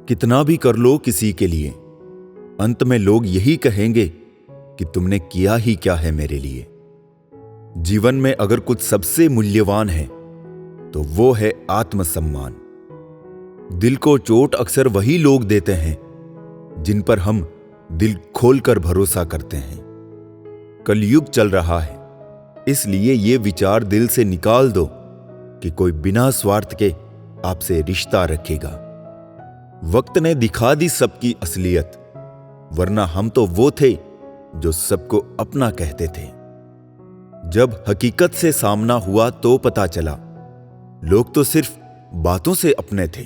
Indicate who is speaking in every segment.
Speaker 1: कितना भी कर लो किसी के लिए, अंत में लोग यही कहेंगे कि तुमने किया ही क्या है मेरे लिए। जीवन में अगर कुछ सबसे मूल्यवान है तो वो है आत्मसम्मान। दिल को चोट अक्सर वही लोग देते हैं जिन पर हम दिल खोलकर भरोसा करते हैं। कलयुग चल रहा है, इसलिए ये विचार दिल से निकाल दो कि कोई बिना स्वार्थ के आपसे रिश्ता रखेगा। वक्त ने दिखा दी सबकी असलियत, वरना हम तो वो थे जो सबको अपना कहते थे। जब हकीकत से सामना हुआ तो पता चला लोग तो सिर्फ बातों से अपने थे।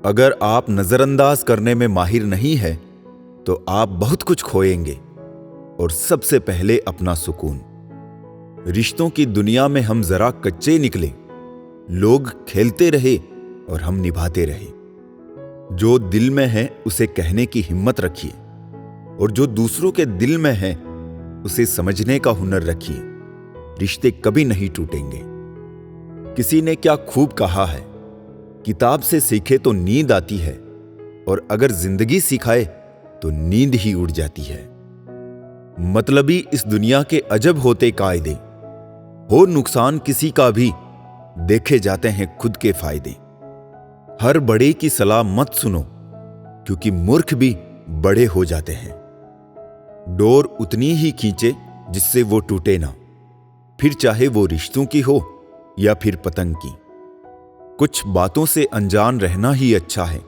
Speaker 1: अगर आप नजरअंदाज करने में माहिर नहीं है तो आप बहुत कुछ खोएंगे, और सबसे पहले अपना सुकून। रिश्तों की दुनिया में हम जरा कच्चे निकले, लोग खेलते रहे और हम निभाते रहे। जो दिल में है उसे कहने की हिम्मत रखिए, और जो दूसरों के दिल में है उसे समझने का हुनर रखिए। रिश्ते कभी नहीं टूटेंगे। किसी ने क्या खूब कहा है, किताब से सीखे तो नींद आती है, और अगर जिंदगी सिखाए तो नींद ही उड़ जाती है। मतलबी इस दुनिया के अजब होते कायदे, हो नुकसान किसी का भी देखे जाते हैं खुद के फायदे। हर बड़े की सलाह मत सुनो, क्योंकि मूर्ख भी बड़े हो जाते हैं। डोर उतनी ही खींचे जिससे वो टूटे ना, फिर चाहे वो रिश्तों की हो या फिर पतंग की। कुछ बातों से अनजान रहना ही अच्छा है।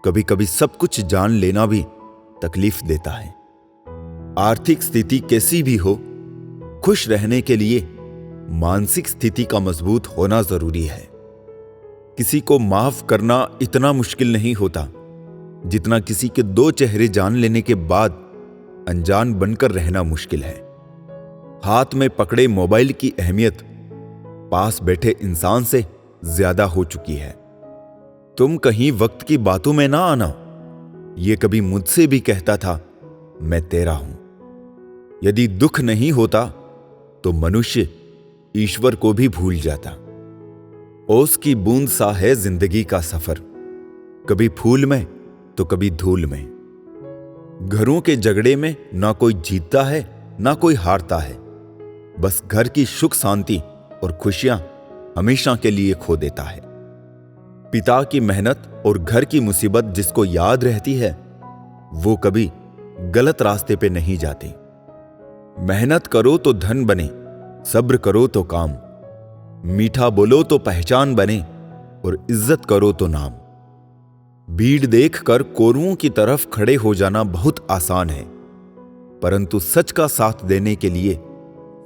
Speaker 1: कभी कभी सब कुछ जान लेना भी तकलीफ देता है। आर्थिक स्थिति कैसी भी हो, खुश रहने के लिए मानसिक स्थिति का मजबूत होना जरूरी है। किसी को माफ करना इतना मुश्किल नहीं होता जितना किसी के दो चेहरे जान लेने के बाद अनजान बनकर रहना मुश्किल है। हाथ में पकड़े मोबाइल की अहमियत पास बैठे इंसान से ज्यादा हो चुकी है। तुम कहीं वक्त की बातों में ना आना, ये कभी मुझसे भी कहता था मैं तेरा हूं। यदि दुख नहीं होता तो मनुष्य ईश्वर को भी भूल जाता। ओस की बूंद सा है जिंदगी का सफर, कभी फूल में तो कभी धूल में। घरों के झगड़े में ना कोई जीतता है ना कोई हारता है, बस घर की सुख शांति और खुशियां हमेशा के लिए खो देता है। पिता की मेहनत और घर की मुसीबत जिसको याद रहती है वो कभी गलत रास्ते पे नहीं जाते। मेहनत करो तो धन बने, सब्र करो तो काम, मीठा बोलो तो पहचान बने, और इज्जत करो तो नाम। भीड़ देखकर कोरुओं की तरफ खड़े हो जाना बहुत आसान है, परंतु सच का साथ देने के लिए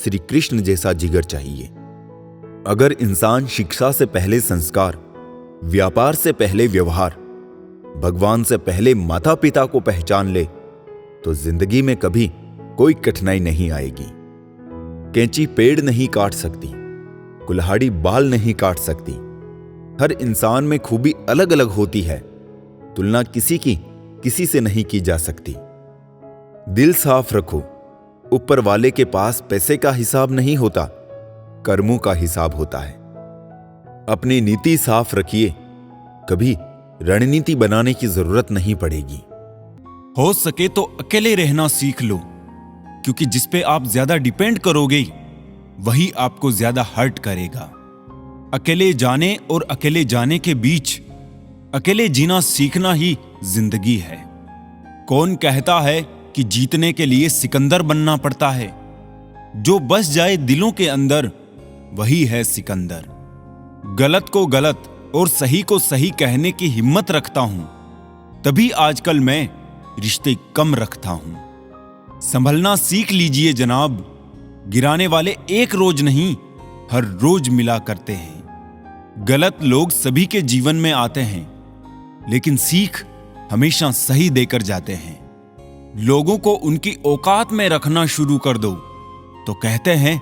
Speaker 1: श्री कृष्ण जैसा जिगर चाहिए। अगर इंसान शिक्षा से पहले संस्कार, व्यापार से पहले व्यवहार, भगवान से पहले माता पिता को पहचान ले तो जिंदगी में कभी कोई कठिनाई नहीं आएगी। कैंची पेड़ नहीं काट सकती, कुल्हाड़ी बाल नहीं काट सकती। हर इंसान में खूबी अलग अलग होती है, तुलना किसी की किसी से नहीं की जा सकती। दिल साफ रखो, ऊपर वाले के पास पैसे का हिसाब नहीं होता, कर्मों का हिसाब होता है। अपनी नीति साफ रखिए, कभी रणनीति बनाने की जरूरत नहीं पड़ेगी।
Speaker 2: हो सके तो अकेले रहना सीख लो, क्योंकि जिस पे आप ज्यादा डिपेंड करोगे वही आपको ज्यादा हर्ट करेगा। अकेले जाने और अकेले जाने के बीच अकेले जीना सीखना ही जिंदगी है। कौन कहता है कि जीतने के लिए सिकंदर बनना पड़ता है? जो बस जाए दिलों के अंदर वही है सिकंदर। गलत को गलत और सही को सही कहने की हिम्मत रखता हूं, तभी आजकल मैं रिश्ते कम रखता हूं। संभलना सीख लीजिए जनाब, गिराने वाले एक रोज नहीं हर रोज मिला करते हैं। गलत लोग सभी के जीवन में आते हैं, लेकिन सीख हमेशा सही देकर जाते हैं। लोगों को उनकी औकात में रखना शुरू कर दो तो कहते हैं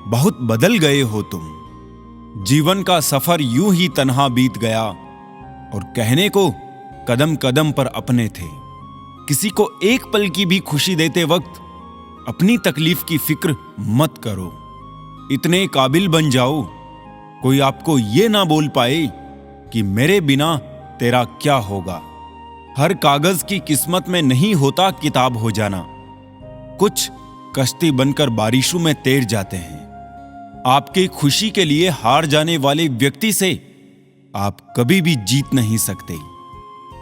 Speaker 2: बहुत बदल गए हो तुम। जीवन का सफर यूं ही तन्हा बीत गया, और कहने को कदम कदम पर अपने थे। किसी को एक पल की भी खुशी देते वक्त अपनी तकलीफ की फिक्र मत करो। इतने काबिल बन जाओ कोई आपको ये ना बोल पाए कि मेरे बिना तेरा क्या होगा। हर कागज की किस्मत में नहीं होता किताब हो जाना। कुछ कश्ती बनकर बारिशों में तैर जाते हैं। आपकी खुशी के लिए हार जाने वाले व्यक्ति से आप कभी भी जीत नहीं सकते।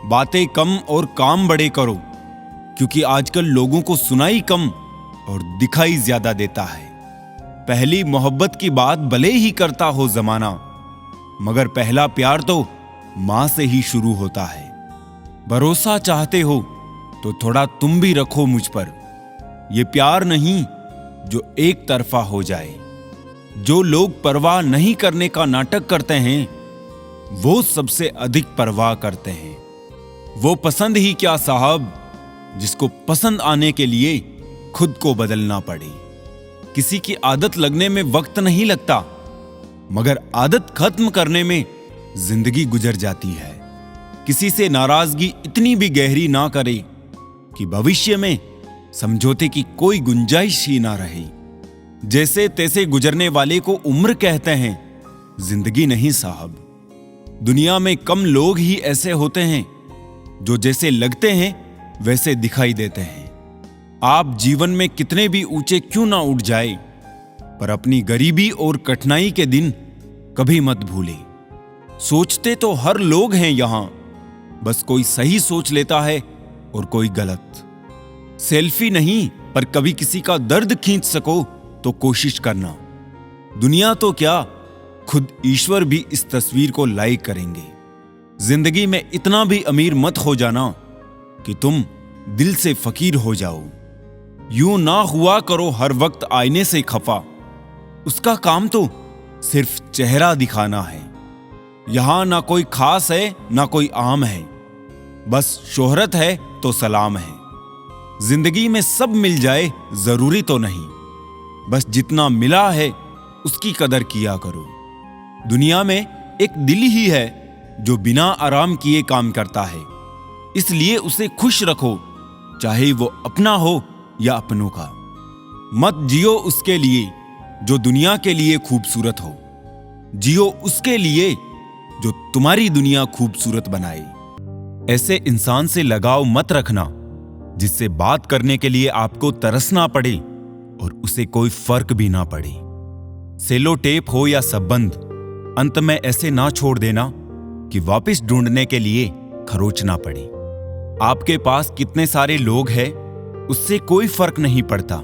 Speaker 2: बातें कम और काम बड़े करो, क्योंकि आजकल लोगों को सुनाई कम और दिखाई ज्यादा देता है। पहली मोहब्बत की बात भले ही करता हो जमाना, मगर पहला प्यार तो मां से ही शुरू होता है। भरोसा चाहते हो तो थोड़ा तुम भी रखो मुझ पर। यह प्यार नहीं जो एक तरफा हो जाए। जो लोग परवाह नहीं करने का नाटक करते हैं, वो सबसे अधिक परवाह करते हैं। वो पसंद ही क्या साहब, जिसको पसंद आने के लिए खुद को बदलना पड़े। किसी की आदत लगने में वक्त नहीं लगता, मगर आदत खत्म करने में जिंदगी गुजर जाती है। किसी से नाराजगी इतनी भी गहरी ना करे कि भविष्य में समझौते की कोई गुंजाइश ही ना रहे। जैसे तैसे गुजरने वाले को उम्र कहते हैं, जिंदगी नहीं साहब। दुनिया में कम लोग ही ऐसे होते हैं जो जैसे लगते हैं वैसे दिखाई देते हैं। आप जीवन में कितने भी ऊंचे क्यों ना उठ जाए, पर अपनी गरीबी और कठिनाई के दिन कभी मत भूलें। सोचते तो हर लोग हैं यहां, बस कोई सही सोच लेता है और कोई गलत। सेल्फी नहीं, पर कभी किसी का दर्द खींच सको तो कोशिश करना। दुनिया तो क्या, खुद ईश्वर भी इस तस्वीर को लाइक करेंगे। जिंदगी में इतना भी अमीर मत हो जाना कि तुम दिल से फकीर हो जाओ। यूं ना हुआ करो हर वक्त आईने से खफा। उसका काम तो सिर्फ चेहरा दिखाना है। यहां ना कोई खास है ना कोई आम है, बस शोहरत है तो सलाम है। जिंदगी में सब मिल जाए जरूरी तो नहीं, बस जितना मिला है उसकी कदर किया करो। दुनिया में एक दिल ही है जो बिना आराम किए काम करता है, इसलिए उसे खुश रखो, चाहे वो अपना हो या अपनों का। मत जियो उसके लिए जो दुनिया के लिए खूबसूरत हो, जियो उसके लिए जो तुम्हारी दुनिया खूबसूरत बनाए। ऐसे इंसान से लगाव मत रखना जिससे बात करने के लिए आपको तरसना पड़े और उसे कोई फर्क भी ना पड़े। सेलो टेप हो या संबंध, अंत में ऐसे ना छोड़ देना कि वापस ढूंढने के लिए खरोचना पड़े। आपके पास कितने सारे लोग हैं उससे कोई फर्क नहीं पड़ता,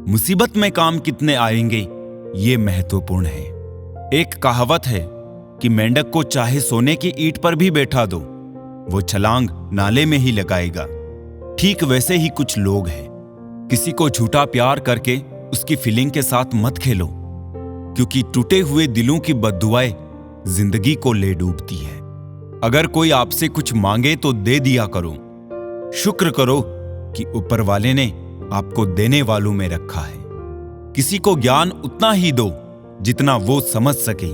Speaker 2: मुसीबत में काम कितने आएंगे ये महत्वपूर्ण है। एक कहावत है कि मेंढक को चाहे सोने की ईंट पर भी बैठा दो, वो छलांग नाले में ही लगाएगा। ठीक वैसे ही कुछ लोग हैं। किसी को झूठा प्यार करके उसकी फीलिंग के साथ मत खेलो, क्योंकि टूटे हुए दिलों की बद्दुआएं जिंदगी को ले डूबती है। अगर कोई आपसे कुछ मांगे तो दे दिया करो। शुक्र करो कि ऊपर वाले ने आपको देने वालों में रखा है। किसी को ज्ञान उतना ही दो जितना वो समझ सके,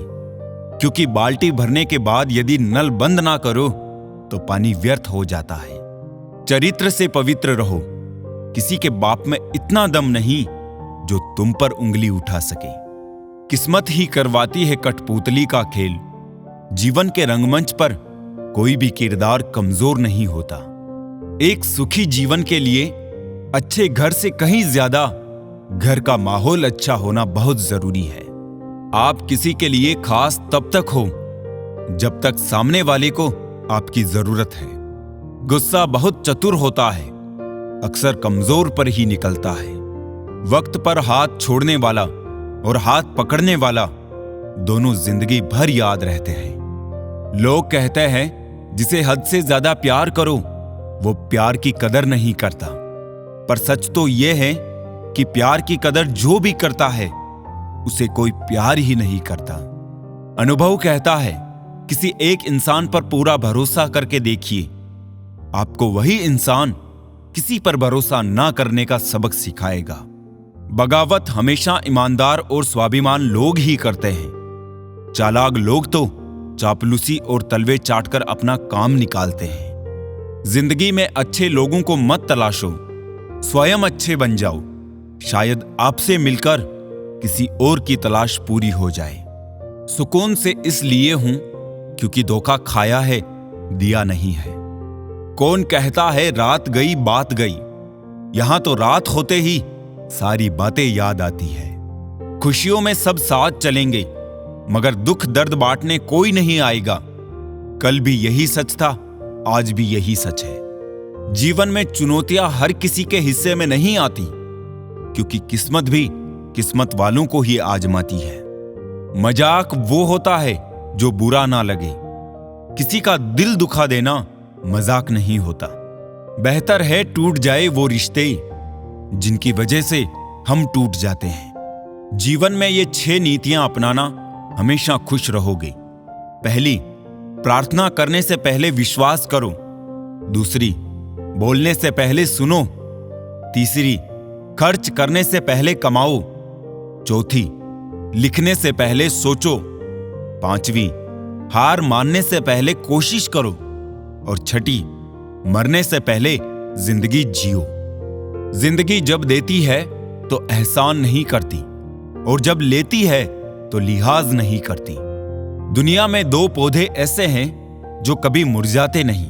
Speaker 2: क्योंकि बाल्टी भरने के बाद यदि नल बंद ना करो तो पानी व्यर्थ हो जाता है। चरित्र से पवित्र रहो। किसी के बाप में इतना दम नहीं जो तुम पर उंगली उठा सके। किस्मत ही करवाती है कठपुतली का खेल। जीवन के रंगमंच पर कोई भी किरदार कमजोर नहीं होता। एक सुखी जीवन के लिए अच्छे घर से कहीं ज्यादा घर का माहौल अच्छा होना बहुत जरूरी है। आप किसी के लिए खास तब तक हो जब तक सामने वाले को आपकी जरूरत है। गुस्सा बहुत चतुर होता है, अक्सर कमजोर पर ही निकलता है। वक्त पर हाथ छोड़ने वाला और हाथ पकड़ने वाला दोनों जिंदगी भर याद रहते हैं। लोग कहते हैं जिसे हद से ज्यादा प्यार करो वो प्यार की कदर नहीं करता, पर सच तो यह है कि प्यार की कदर जो भी करता है उसे कोई प्यार ही नहीं करता। अनुभव कहता है किसी एक इंसान पर पूरा भरोसा करके देखिए, आपको वही इंसान किसी पर भरोसा ना करने का सबक सिखाएगा। बगावत हमेशा ईमानदार और स्वाभिमान लोग ही करते हैं। चालाक लोग तो चापलूसी और तलवे चाटकर अपना काम निकालते हैं। जिंदगी में अच्छे लोगों को मत तलाशो, स्वयं अच्छे बन जाओ। शायद आपसे मिलकर किसी और की तलाश पूरी हो जाए। सुकून से इसलिए हूं क्योंकि धोखा खाया है दिया नहीं है। कौन कहता है रात गई बात गई, यहां तो रात होते ही सारी बातें याद आती है। खुशियों में सब साथ चलेंगे, मगर दुख दर्द बांटने कोई नहीं आएगा। कल भी यही सच था, आज भी यही सच है। जीवन में चुनौतियां हर किसी के हिस्से में नहीं आती, क्योंकि किस्मत भी किस्मत वालों को ही आजमाती है। मजाक वो होता है जो बुरा ना लगे। किसी का दिल दुखा देना मजाक नहीं होता। बेहतर है टूट जाए वो रिश्ते जिनकी वजह से हम टूट जाते हैं। जीवन में ये 6 नीतियां अपनाना, हमेशा खुश रहोगे। पहली, प्रार्थना करने से पहले विश्वास करो। दूसरी, बोलने से पहले सुनो। तीसरी, खर्च करने से पहले कमाओ। चौथी, लिखने से पहले सोचो। पांचवी, हार मानने से पहले कोशिश करो। और छठी, मरने से पहले जिंदगी जियो। जिंदगी जब देती है तो एहसान नहीं करती, और जब लेती है तो लिहाज नहीं करती। दुनिया में 2 पौधे ऐसे हैं जो कभी मुरझाते नहीं,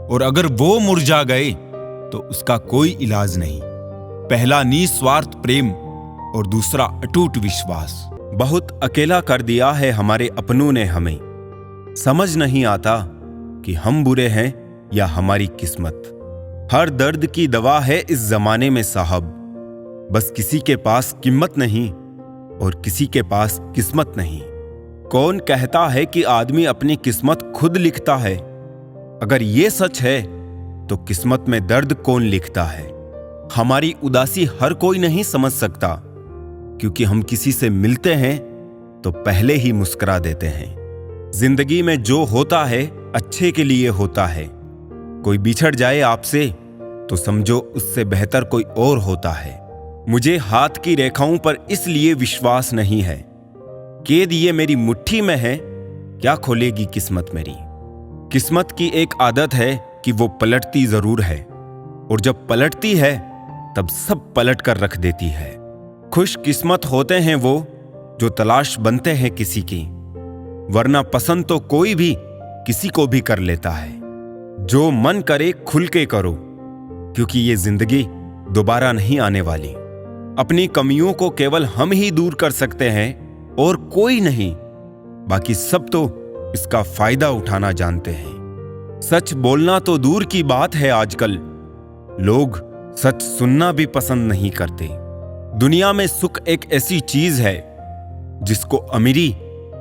Speaker 2: और अगर वो मुरझा गए तो उसका कोई इलाज नहीं। पहला निस्वार्थ प्रेम और दूसरा अटूट विश्वास।
Speaker 1: बहुत अकेला कर दिया है हमारे अपनों ने हमें। समझ नहीं आता कि हम बुरे हैं या हमारी किस्मत। हर दर्द की दवा है इस जमाने में साहब। बस किसी के पास कीमत नहीं और किसी के पास किस्मत नहीं। कौन कहता है कि आदमी अपनी किस्मत खुद लिखता है? अगर ये सच है तो किस्मत में दर्द कौन लिखता है? हमारी उदासी हर कोई नहीं समझ सकता, क्योंकि हम किसी से मिलते हैं तो पहले ही मुस्कुरा देते हैं। जिंदगी में जो होता है अच्छे के लिए होता है। कोई बिछड़ जाए आपसे तो समझो उससे बेहतर कोई और होता है। मुझे हाथ की रेखाओं पर इसलिए विश्वास नहीं है। कैद ये मेरी मुट्ठी में है, क्या खोलेगी किस्मत मेरी? किस्मत की एक आदत है कि वो पलटती जरूर है, और जब पलटती है तब सब पलट कर रख देती है। खुश किस्मत होते हैं वो जो तलाश बनते हैं किसी की, वरना पसंद तो कोई भी किसी को भी कर लेता है। जो मन करे खुल के करो, क्योंकि ये जिंदगी दोबारा नहीं आने वाली। अपनी कमियों को केवल हम ही दूर कर सकते हैं और कोई नहीं। बाकी सब तो इसका फायदा उठाना जानते हैं। सच बोलना तो दूर की बात है, आजकल लोग सच सुनना भी पसंद नहीं करते। दुनिया में सुख एक ऐसी चीज है जिसको अमीरी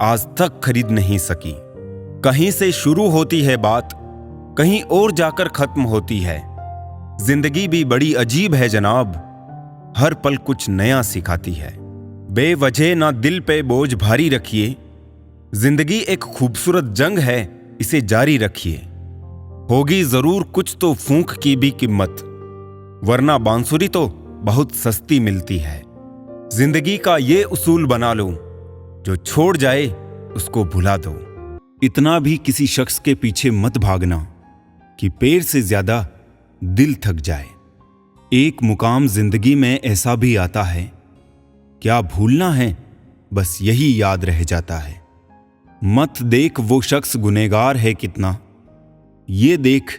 Speaker 1: आज तक खरीद नहीं सकी। कहीं से शुरू होती है बात, कहीं और जाकर खत्म होती है। जिंदगी भी बड़ी अजीब है जनाब, हर पल कुछ नया सिखाती है। बेवजह ना दिल पे बोझ भारी रखिए। जिंदगी एक खूबसूरत जंग है, इसे जारी रखिए। होगी जरूर कुछ तो फूंक की भी कीमत, वरना बांसुरी तो बहुत सस्ती मिलती है। जिंदगी का ये उसूल बना लो, जो छोड़ जाए उसको भुला दो। इतना भी किसी शख्स के पीछे मत भागना कि पैर से ज्यादा दिल थक जाए। एक मुकाम जिंदगी में ऐसा भी आता है, क्या भूलना है बस यही याद रह जाता है। मत देख वो शख्स गुनहगार है कितना, ये देख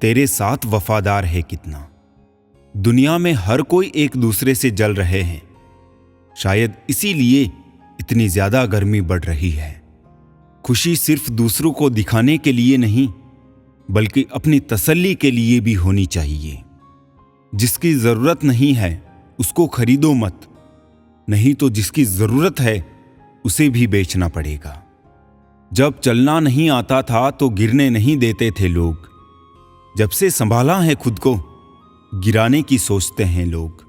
Speaker 1: तेरे साथ वफादार है कितना। दुनिया में हर कोई एक दूसरे से जल रहे हैं, शायद इसीलिए इतनी ज्यादा गर्मी बढ़ रही है। खुशी सिर्फ दूसरों को दिखाने के लिए नहीं, बल्कि अपनी तसल्ली के लिए भी होनी चाहिए। जिसकी जरूरत नहीं है उसको खरीदो मत, नहीं तो जिसकी जरूरत है उसे भी बेचना पड़ेगा। जब चलना नहीं आता था तो गिरने नहीं देते थे लोग, जब से संभाला है खुद को गिराने की सोचते हैं लोग।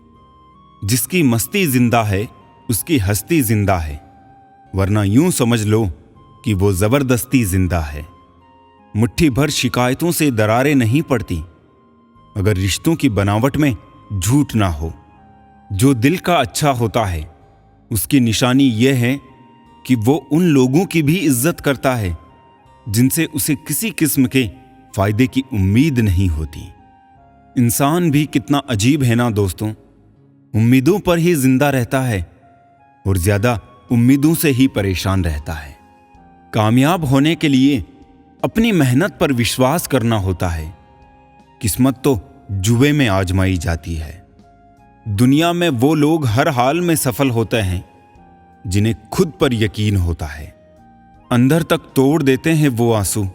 Speaker 1: जिसकी मस्ती जिंदा है उसकी हस्ती जिंदा है, वरना यूं समझ लो कि वो जबरदस्ती जिंदा है। मुट्ठी भर शिकायतों से दरारें नहीं पड़ती अगर रिश्तों की बनावट में झूठ ना हो। जो दिल का अच्छा होता है उसकी निशानी यह है कि वो उन लोगों की भी इज्जत करता है जिनसे उसे किसी किस्म के फायदे की उम्मीद नहीं होती। इंसान भी कितना अजीब है ना दोस्तों, उम्मीदों पर ही जिंदा रहता है और ज्यादा उम्मीदों से ही परेशान रहता है। कामयाब होने के लिए
Speaker 2: अपनी मेहनत पर विश्वास करना होता है। किस्मत तो जुए में आजमाई जाती है। दुनिया में वो लोग हर हाल में सफल होते हैं जिन्हें खुद पर यकीन होता है। अंदर तक तोड़ देते हैं वो आंसू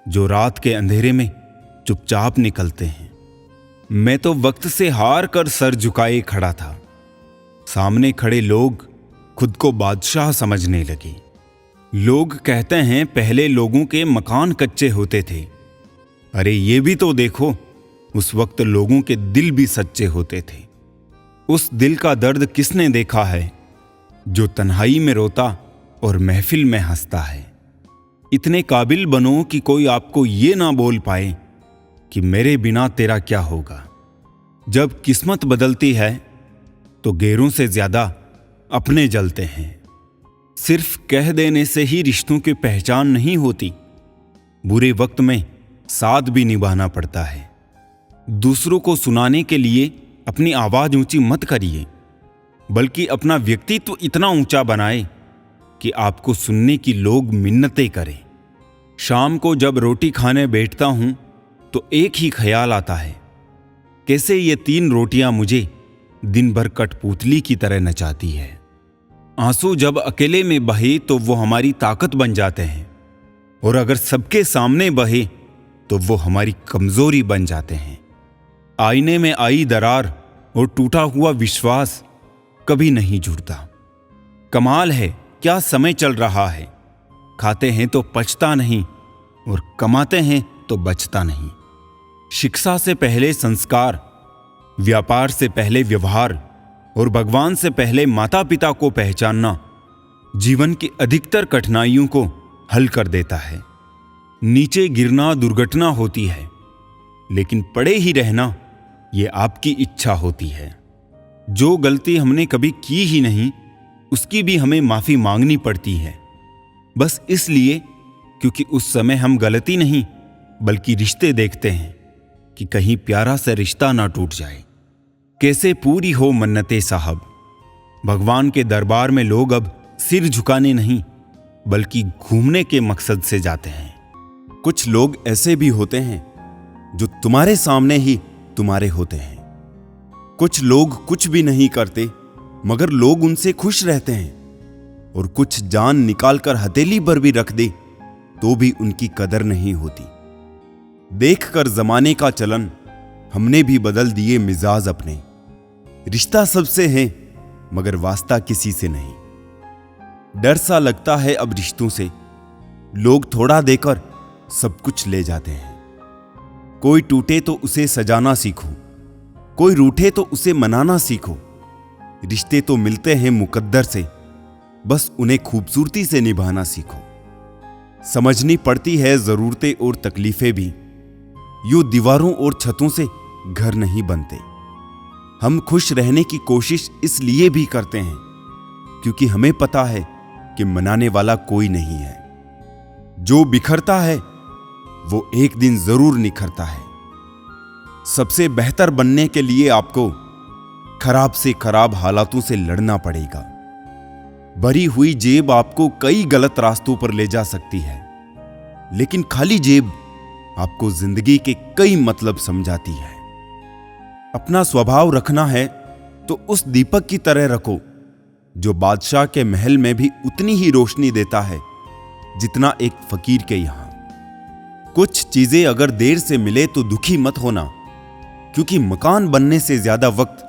Speaker 2: जो रात के अंधेरे में चुपचाप निकलते हैं। मैं तो वक्त से हार कर सर झुकाए खड़ा था। सामने खड़े लोग खुद को बादशाह समझने लगे। लोग कहते हैं पहले लोगों के मकान कच्चे होते थे। अरे ये भी तो देखो, उस वक्त लोगों के दिल भी सच्चे होते थे। उस दिल का दर्द किसने देखा है जो तन्हाई में रोता और महफिल में हंसता है। इतने काबिल बनो कि कोई आपको ये ना बोल पाए कि मेरे बिना तेरा क्या होगा। जब किस्मत बदलती है तो गैरों से ज्यादा अपने जलते हैं। सिर्फ कह देने से ही रिश्तों की पहचान नहीं होती, बुरे वक्त में साथ भी निभाना पड़ता है। दूसरों को सुनाने के लिए अपनी आवाज ऊंची मत करिए, बल्कि अपना व्यक्तित्व इतना ऊंचा बनाए कि आपको सुनने की लोग मिन्नतें करें। शाम को जब रोटी खाने बैठता हूं तो एक ही ख्याल आता है, कैसे ये 3 रोटियां मुझे दिन भर कठपुतली की तरह नचाती है। आंसू जब अकेले में बहे तो वो हमारी ताकत बन जाते हैं, और अगर सबके सामने बहे तो वो हमारी कमजोरी बन जाते हैं। आईने में आई दरार और टूटा हुआ विश्वास कभी नहीं जुड़ता। कमाल है क्या समय चल रहा है। खाते हैं तो पचता नहीं और कमाते हैं तो बचता नहीं। शिक्षा से पहले संस्कार, व्यापार से पहले व्यवहार और भगवान से पहले माता पिता को पहचानना जीवन की अधिकतर कठिनाइयों को हल कर देता है। नीचे गिरना दुर्घटना होती है, लेकिन पड़े ही रहना ये आपकी इच्छा होती है। जो गलती हमने कभी की ही नहीं उसकी भी हमें माफी मांगनी पड़ती है, बस इसलिए क्योंकि उस समय हम गलती नहीं बल्कि रिश्ते देखते हैं कि कहीं प्यारा सा रिश्ता ना टूट जाए। कैसे पूरी हो मन्नतें साहब। भगवान के दरबार में लोग अब सिर झुकाने नहीं बल्कि घूमने के मकसद से जाते हैं।
Speaker 1: कुछ लोग ऐसे भी होते हैं जो तुम्हारे सामने ही तुम्हारे होते हैं। कुछ लोग कुछ भी नहीं करते मगर लोग उनसे खुश रहते हैं, और कुछ जान निकालकर हथेली पर भी रख दे तो भी उनकी कदर नहीं होती। देखकर जमाने का चलन हमने भी बदल दिए मिजाज अपने। रिश्ता सबसे है मगर वास्ता किसी से नहीं। डर सा लगता है अब रिश्तों से, लोग थोड़ा देकर सब कुछ ले जाते हैं। कोई टूटे तो उसे सजाना सीखो, कोई रूठे तो उसे मनाना सीखो। रिश्ते तो मिलते हैं मुकद्दर से, बस उन्हें खूबसूरती से निभाना सीखो। समझनी पड़ती है जरूरतें और तकलीफें भी, यूं दीवारों और छतों से घर नहीं बनते। हम खुश रहने की कोशिश इसलिए भी करते हैं क्योंकि हमें पता है कि मनाने वाला कोई नहीं है। जो बिखरता है वो एक दिन जरूर निखरता है। सबसे बेहतर बनने के लिए आपको खराब से खराब हालातों से लड़ना पड़ेगा। भरी हुई जेब आपको कई गलत रास्तों पर ले जा सकती है, लेकिन खाली जेब आपको जिंदगी के कई मतलब समझाती है। अपना स्वभाव रखना है तो उस दीपक की तरह रखो जो बादशाह के महल में भी उतनी ही रोशनी देता है जितना एक फकीर के यहां। कुछ चीजें अगर देर से मिले तो दुखी मत होना, क्योंकि मकान बनने से ज्यादा वक्त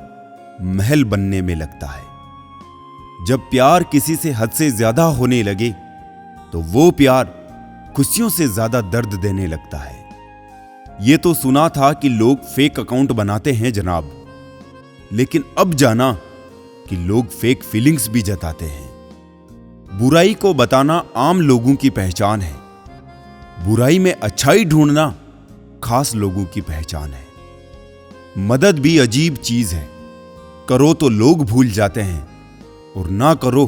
Speaker 1: महल बनने में लगता है। जब प्यार किसी से हद से ज्यादा होने लगे तो वो प्यार खुशियों से ज्यादा दर्द देने लगता है। ये तो सुना था कि लोग फेक अकाउंट बनाते हैं जनाब, लेकिन अब जाना कि लोग फेक फीलिंग्स भी जताते हैं। बुराई को बताना आम लोगों की पहचान है, बुराई में अच्छाई ढूंढना खास लोगों की पहचान है। मदद भी अजीब चीज है, करो तो लोग भूल जाते हैं और ना करो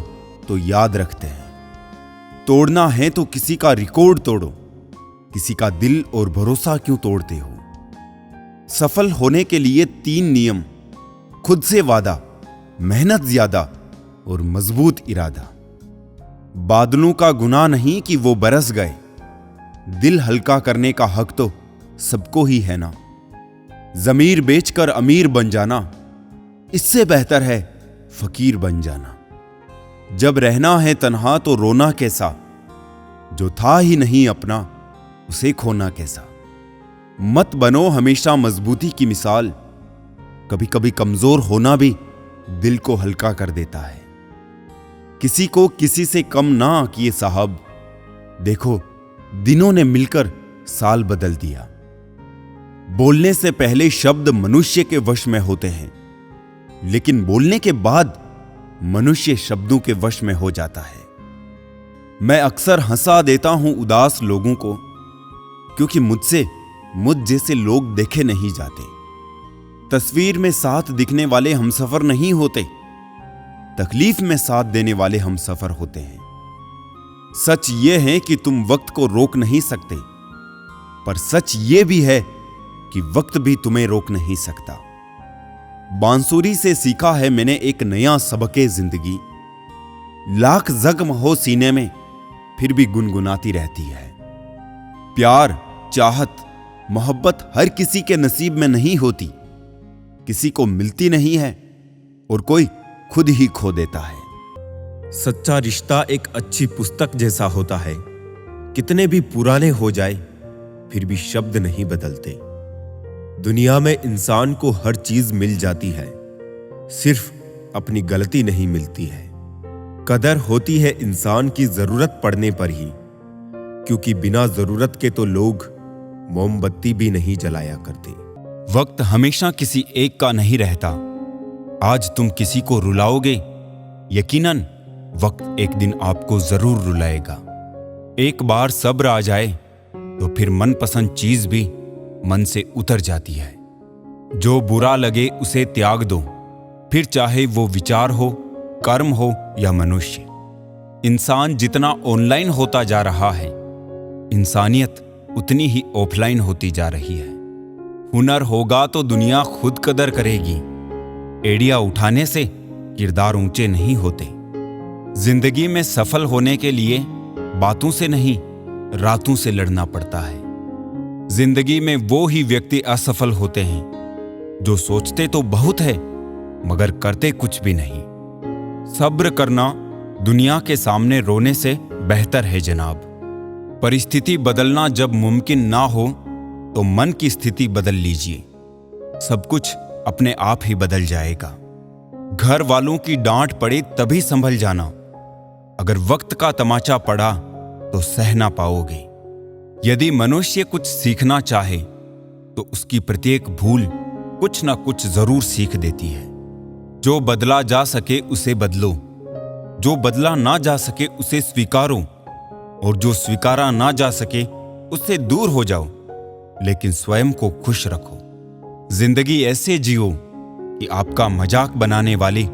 Speaker 1: तो याद रखते हैं। तोड़ना है तो किसी का रिकॉर्ड तोड़ो, किसी का दिल और भरोसा क्यों तोड़ते हो। सफल होने के लिए 3 नियम: खुद से वादा, मेहनत ज्यादा और मजबूत इरादा। बादलों का गुनाह नहीं कि वो बरस गए, दिल हल्का करने का हक तो सबको ही है ना। जमीर बेचकर अमीर बन जाना, इससे बेहतर है फकीर बन जाना। जब रहना है तन्हा तो रोना कैसा, जो था ही नहीं अपना उसे खोना कैसा। मत बनो हमेशा मजबूती की मिसाल, कभी कभी कमजोर होना भी दिल को हल्का कर देता है। किसी को किसी से कम ना किए साहब, देखो दिनों ने मिलकर साल बदल दिया। बोलने से पहले शब्द मनुष्य के वश में होते हैं, लेकिन बोलने के बाद मनुष्य शब्दों के वश में हो जाता है। मैं अक्सर हंसा देता हूं उदास लोगों को, क्योंकि मुझसे मुझ जैसे लोग देखे नहीं जाते। तस्वीर में साथ दिखने वाले हमसफर नहीं होते, तकलीफ में साथ देने वाले हमसफर होते हैं। सच यह है कि तुम वक्त को रोक नहीं सकते, पर सच यह भी है कि वक्त भी तुम्हें रोक नहीं सकता। बांसुरी से सीखा है मैंने एक नया सबके जिंदगी, लाख जख्म हो सीने में फिर भी गुनगुनाती रहती है। प्यार, चाहत, मोहब्बत हर किसी के नसीब में नहीं होती, किसी को मिलती नहीं है और कोई खुद ही खो देता है।
Speaker 3: सच्चा रिश्ता एक अच्छी पुस्तक जैसा होता है, कितने भी पुराने हो जाए फिर भी शब्द नहीं बदलते। दुनिया में इंसान को हर चीज मिल जाती है, सिर्फ अपनी गलती नहीं मिलती है। कदर होती है इंसान की जरूरत पड़ने पर ही, क्योंकि बिना जरूरत के तो लोग मोमबत्ती भी नहीं जलाया करते।
Speaker 2: वक्त हमेशा किसी एक का नहीं रहता। आज तुम किसी को रुलाओगे, यकीनन वक्त एक दिन आपको जरूर रुलाएगा। एक बार सब्र आ जाए तो फिर मनपसंद चीज भी मन से उतर जाती है। जो बुरा लगे उसे त्याग दो, फिर चाहे वो विचार हो, कर्म हो या मनुष्य। इंसान जितना ऑनलाइन होता जा रहा है, इंसानियत उतनी ही ऑफलाइन होती जा रही है। हुनर होगा तो दुनिया खुद कदर करेगी। एड़ियां उठाने से किरदार ऊंचे नहीं होते। जिंदगी में सफल होने के लिए बातों से नहीं, रातों से लड़ना पड़ता है। जिंदगी में वो ही व्यक्ति असफल होते हैं जो सोचते तो बहुत है मगर करते कुछ भी नहीं। सब्र करना दुनिया के सामने रोने से बेहतर है जनाब। परिस्थिति बदलना जब मुमकिन ना हो तो मन की स्थिति बदल लीजिए, सब कुछ अपने आप ही बदल जाएगा। घर वालों की डांट पड़े तभी संभल जाना, अगर वक्त का तमाचा पड़ा तो सह ना पाओगे। यदि मनुष्य कुछ सीखना चाहे तो उसकी प्रत्येक भूल कुछ ना कुछ जरूर सीख देती है। जो बदला जा सके उसे बदलो, जो बदला ना जा सके उसे स्वीकारो, और जो स्वीकारा ना जा सके उससे दूर हो जाओ, लेकिन स्वयं को खुश रखो। जिंदगी ऐसे जियो कि आपका मजाक बनाने वाली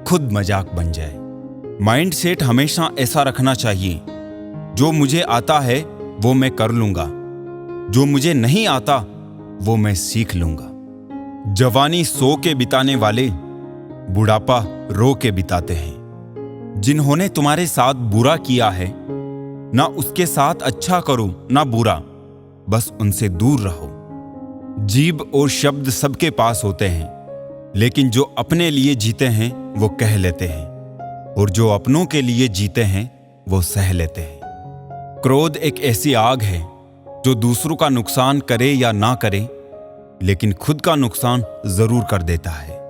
Speaker 2: खुद मजाक बन जाए। माइंड सेट हमेशा ऐसा रखना चाहिए, जो मुझे आता है वो मैं कर लूंगा, जो मुझे नहीं आता वो मैं सीख लूंगा। जवानी सो के बिताने वाले बुढ़ापा रो के बिताते हैं। जिन्होंने तुम्हारे साथ बुरा किया है, ना उसके साथ अच्छा करो ना बुरा, बस उनसे दूर रहो। जीभ और शब्द सबके पास होते हैं, लेकिन जो अपने लिए जीते हैं वो कह लेते हैं, और जो अपनों के लिए जीते हैं वो सह लेते हैं। क्रोध एक ऐसी आग है जो दूसरों का नुकसान करे या ना करे, लेकिन खुद का नुकसान जरूर कर देता है।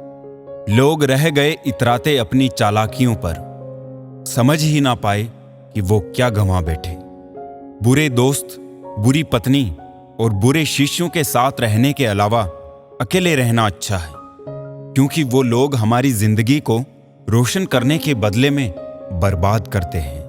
Speaker 2: लोग रह गए इतराते अपनी चालाकियों पर, समझ ही ना पाए कि वो क्या गंवा बैठे। बुरे दोस्त, बुरी पत्नी और बुरे शिष्यों के साथ रहने के अलावा अकेले रहना अच्छा है, क्योंकि वो लोग हमारी जिंदगी को रोशन करने के बदले में बर्बाद करते हैं।